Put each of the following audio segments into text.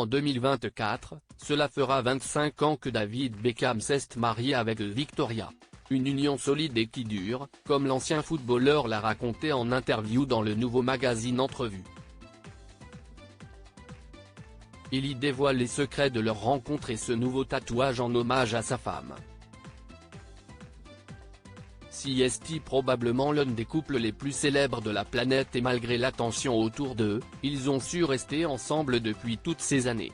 En 2024, cela fera 25 ans que David Beckham s'est marié avec Victoria. Une union solide et qui dure, comme l'ancien footballeur l'a raconté en interview dans le nouveau magazine Entrevue. Il y dévoile les secrets de leur rencontre et ce nouveau tatouage en hommage à sa femme. CST probablement l'un des couples les plus célèbres de la planète et malgré l'attention autour d'eux, ils ont su rester ensemble depuis toutes ces années.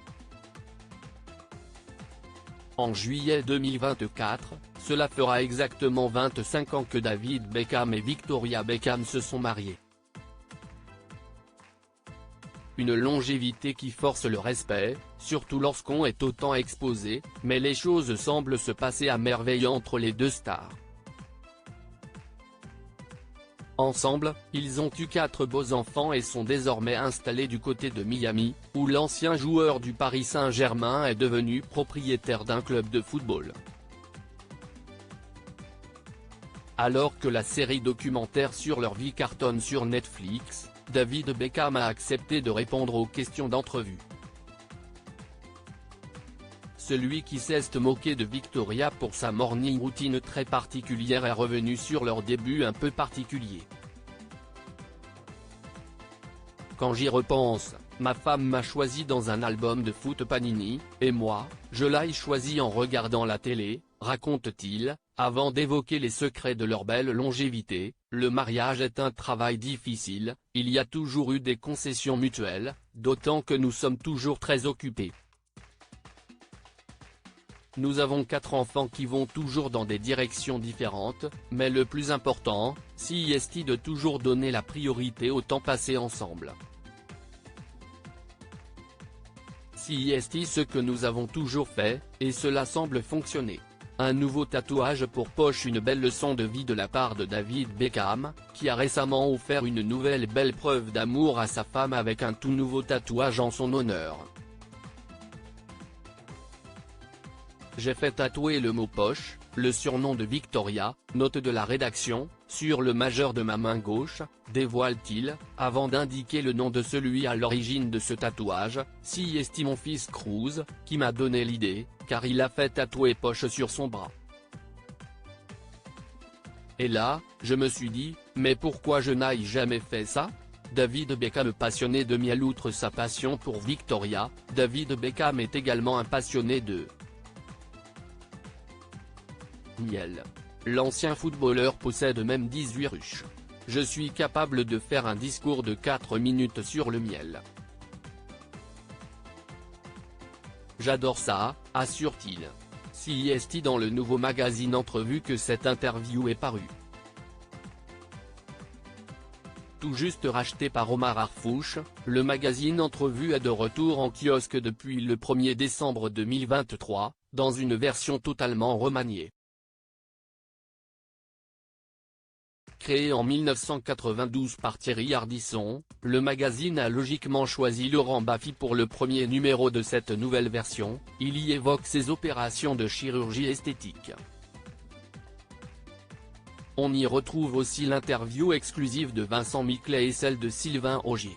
En juillet 2024, cela fera exactement 25 ans que David Beckham et Victoria Beckham se sont mariés. Une longévité qui force le respect, surtout lorsqu'on est autant exposé, mais les choses semblent se passer à merveille entre les deux stars. Ensemble, ils ont eu 4 beaux enfants et sont désormais installés du côté de Miami, où l'ancien joueur du Paris Saint-Germain est devenu propriétaire d'un club de football. Alors que la série documentaire sur leur vie cartonne sur Netflix, David Beckham a accepté de répondre aux questions d'Entrevue. Celui qui s'est moqué de Victoria pour sa morning routine très particulière est revenu sur leur début un peu particulier. Quand j'y repense, ma femme m'a choisi dans un album de foot Panini, et moi, je l'ai choisi en regardant la télé, raconte-t-il, avant d'évoquer les secrets de leur belle longévité. Le mariage est un travail difficile, il y a toujours eu des concessions mutuelles, d'autant que nous sommes toujours très occupés. Nous avons 4 enfants qui vont toujours dans des directions différentes, mais le plus important, c'est de toujours donner la priorité au temps passé ensemble. C'est ce que nous avons toujours fait, et cela semble fonctionner. Un nouveau tatouage pour poche. Une belle leçon de vie de la part de David Beckham, qui a récemment offert une nouvelle belle preuve d'amour à sa femme avec un tout nouveau tatouage en son honneur. J'ai fait tatouer le mot poche, le surnom de Victoria, note de la rédaction, sur le majeur de ma main gauche, dévoile-t-il, avant d'indiquer le nom de celui à l'origine de ce tatouage, c'est mon fils Cruz, qui m'a donné l'idée, car il a fait tatouer poche sur son bras. Et là, je me suis dit, mais pourquoi je n'aille jamais fait ça ? David Beckham passionné de miel. Outre sa passion pour Victoria, David Beckham est également un passionné de miel. L'ancien footballeur possède même 18 ruches. Je suis capable de faire un discours de 4 minutes sur le miel. J'adore ça, assure-t-il. C'est dans le nouveau magazine Entrevue que cette interview est parue. Tout juste racheté par Omar Harfouch, le magazine Entrevue est de retour en kiosque depuis le 1er décembre 2023, dans une version totalement remaniée. Créé en 1992 par Thierry Ardisson, le magazine a logiquement choisi Laurent Baffy pour le premier numéro de cette nouvelle version. Il y évoque ses opérations de chirurgie esthétique. On y retrouve aussi l'interview exclusive de Vincent Miclet et celle de Sylvain Augier.